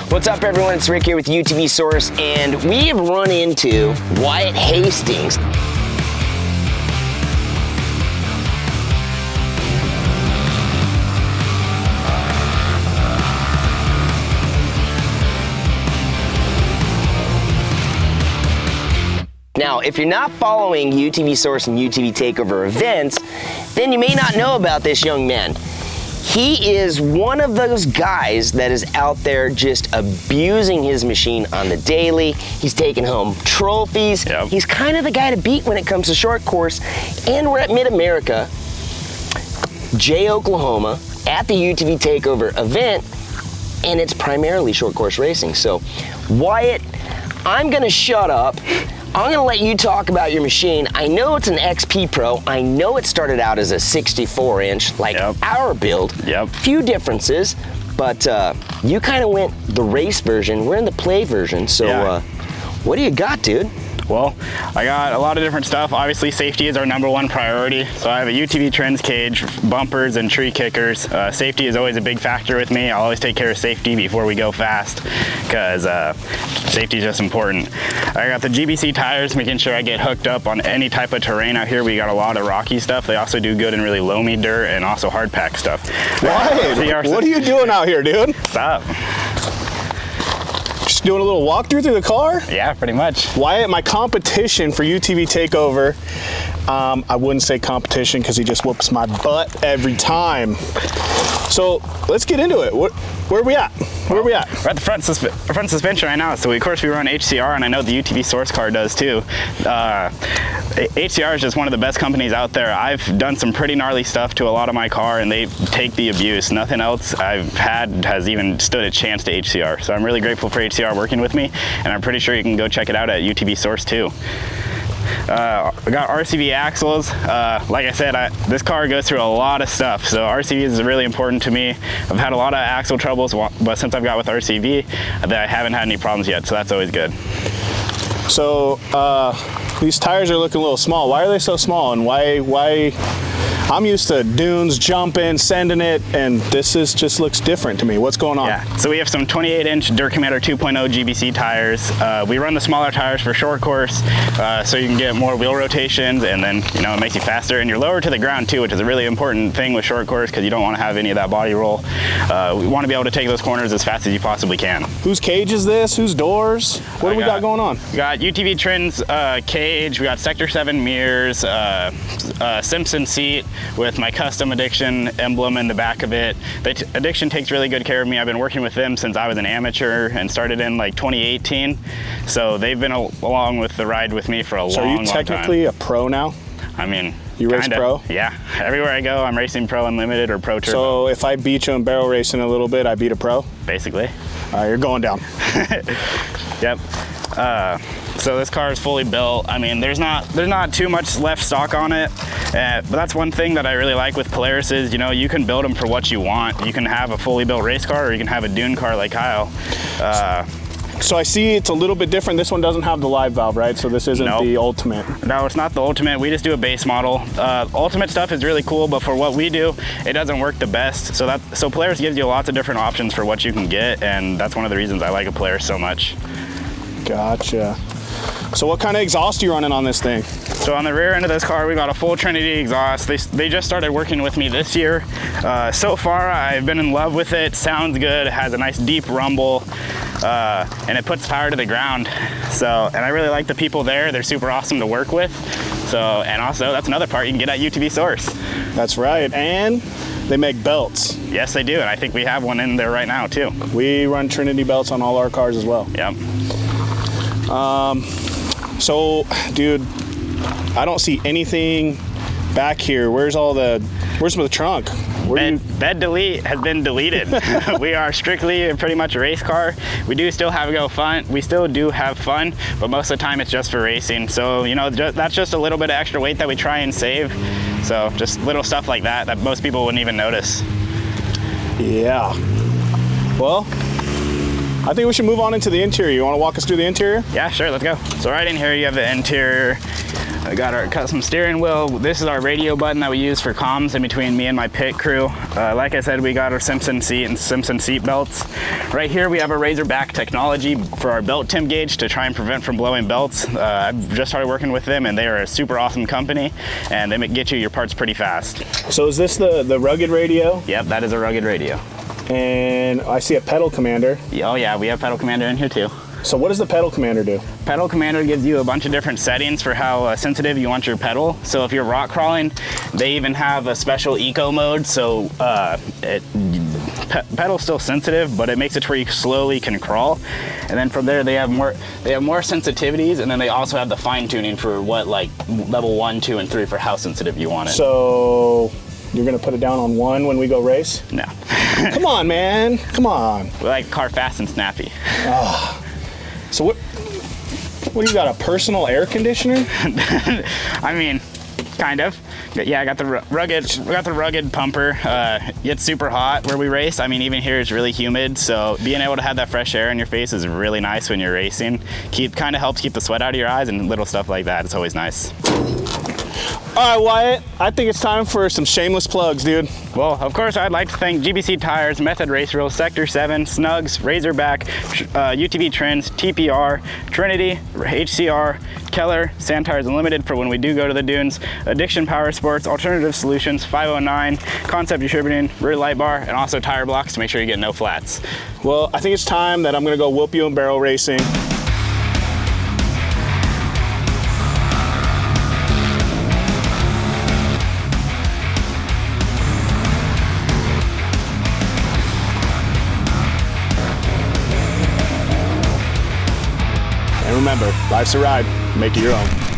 What's up, everyone? It's Rick here with UTV Source, and we have run into Wyatt Hastings. Now, if you're not following UTV Source and UTV Takeover events, then you may not know about this young man. He is one of those guys that is out there just abusing his machine on the daily. He's taking home trophies. Yep. He's kind of the guy to beat when it comes to short course. And we're at MidAmerica, Jay, Oklahoma, at the UTV Takeover event, and it's primarily short course racing. So, Wyatt, I'm gonna shut up. I'm gonna let you talk about your machine. I know it's an XP Pro. I know it started out as a 64-inch, like our build. Few differences, but you kind of went the race version. We're in the play version, so what do you got, dude? Well, I got a lot of different stuff. Obviously, safety is our #1 priority. So I have a UTV Trends cage, bumpers, and tree kickers. Safety is always a big factor with me. I'll always take care of safety before we go fast, because safety is just important. I got the GBC tires, making sure I get hooked up on any type of terrain out here. We got a lot of rocky stuff. They also do good in really loamy dirt and also hard pack stuff. Wyatt, what are you doing out here, dude? What's up? Just doing a little walkthrough through the car? Yeah, pretty much. Wyatt, my competition for UTV Takeover, I wouldn't say competition because he just whoops my butt every time. So let's get into it. Where are we at? Where are we at? We're at the front suspension right now. So of course we run HCR, and I know the UTV Source car does too. HCR is just one of the best companies out there. I've done some pretty gnarly stuff to a lot of my car, and they take the abuse. Nothing else I've had has even stood a chance to HCR. So I'm really grateful for HCR working with me, and I'm pretty sure you can go check it out at UTV Source too. I got RCV Axles. Like I said, this car goes through a lot of stuff, so RCV is really important to me. I've had a lot of axle troubles, but since I've got with RCV, I haven't had any problems yet, so that's always good. So these tires are looking a little small. Why are they so small, and why? I'm used to dunes, jumping, sending it, and this just looks different to me. What's going on? Yeah, so we have some 28-inch Dirt Commander 2.0 GBC tires. We run the smaller tires for short course, so you can get more wheel rotations, and then, you know, it makes you faster, and you're lower to the ground too, which is a really important thing with short course because you don't want to have any of that body roll. We want to be able to take those corners as fast as you possibly can. Whose cage is this? Whose doors? What do we got going on? We got UTV Trends cage, we got Sector 7 mirrors, Simpson seat with my custom Addiction emblem in the back of it. Addiction takes really good care of me. I've been working with them since I was an amateur and started in like 2018. So they've been along with the ride with me for a long time. So are you technically a pro now? I mean, you race pro? Yeah, everywhere I go, I'm racing pro unlimited or pro turbo. So if I beat you in barrel racing a little bit, I beat a pro? Basically. All right, you're going down. Yep. So this car is fully built. I mean, there's not too much left stock on it, but that's one thing that I really like with Polaris is, you know, you can build them for what you want. You can have a fully built race car, or you can have a dune car like Kyle. So I see it's a little bit different. This one doesn't have the live valve, right? So this isn't the Ultimate. No, it's not the Ultimate. We just do a base model. Ultimate stuff is really cool, but for what we do, it doesn't work the best. So Polaris gives you lots of different options for what you can get, and that's one of the reasons I like a Polaris so much. Gotcha. So what kind of exhaust are you running on this thing? So on the rear end of this car, we got a full Trinity exhaust. They just started working with me this year. So far, I've been in love with it. Sounds good. It has a nice deep rumble, and it puts power to the ground. And I really like the people there. They're super awesome to work with. And also, that's another part you can get at UTV Source. That's right, and they make belts. Yes, they do, and I think we have one in there right now too. We run Trinity belts on all our cars as well. Yep. So, dude, I don't see anything back here. Where's the trunk? Bed delete has been deleted. We are strictly pretty much a race car. We do still have fun. We still do have fun, but most of the time it's just for racing. So, you know, that's just a little bit of extra weight that we try and save. So just little stuff like that most people wouldn't even notice. Yeah. Well, I think we should move on into the interior. You want to walk us through the interior? Yeah, sure, let's go. So right in here you have the interior. I got our custom steering wheel. This is our radio button that we use for comms in between me and my pit crew. Like I said, we got our Simpson seat and Simpson seat belts. Right here we have a Razorback Technology for our belt temp gauge to try and prevent from blowing belts. I've just started working with them and they are a super awesome company and they get you your parts pretty fast. So is this the rugged radio? Yep, that is a rugged radio. And I see a pedal commander. Oh yeah, we have pedal commander in here too. So what does the pedal commander do? Pedal commander gives you a bunch of different settings for how sensitive you want your pedal. So if you're rock crawling, they even have a special eco mode. So pedal's still sensitive, but it makes it to where you slowly can crawl. And then from there, they have more sensitivities, and then they also have the fine tuning for what, like level 1, 2, and 3 for how sensitive you want it. So you're gonna put it down on 1 when we go race? No. Come on, man, come on. We like car fast and snappy. Oh. So what do you got, a personal air conditioner? I mean, kind of. But yeah, I got the rugged pumper. It gets super hot where we race. I mean, even here it's really humid, so being able to have that fresh air in your face is really nice when you're racing. Kind of helps keep the sweat out of your eyes and little stuff like that. It's always nice. All right, Wyatt, I think it's time for some shameless plugs, dude. Well, of course, I'd like to thank GBC Tires, Method Race Reels, Sector 7, Snugs, Razorback, UTV Trends, TPR, Trinity, HCR, Keller, Sand Tires Unlimited for when we do go to the dunes, Addiction Powersports, Alternative Solutions, 509, Concept Distributing, Rear Light Bar, and also tire blocks to make sure you get no flats. Well, I think it's time that I'm gonna go whoop you in barrel racing. And remember, life's a ride, make it your own.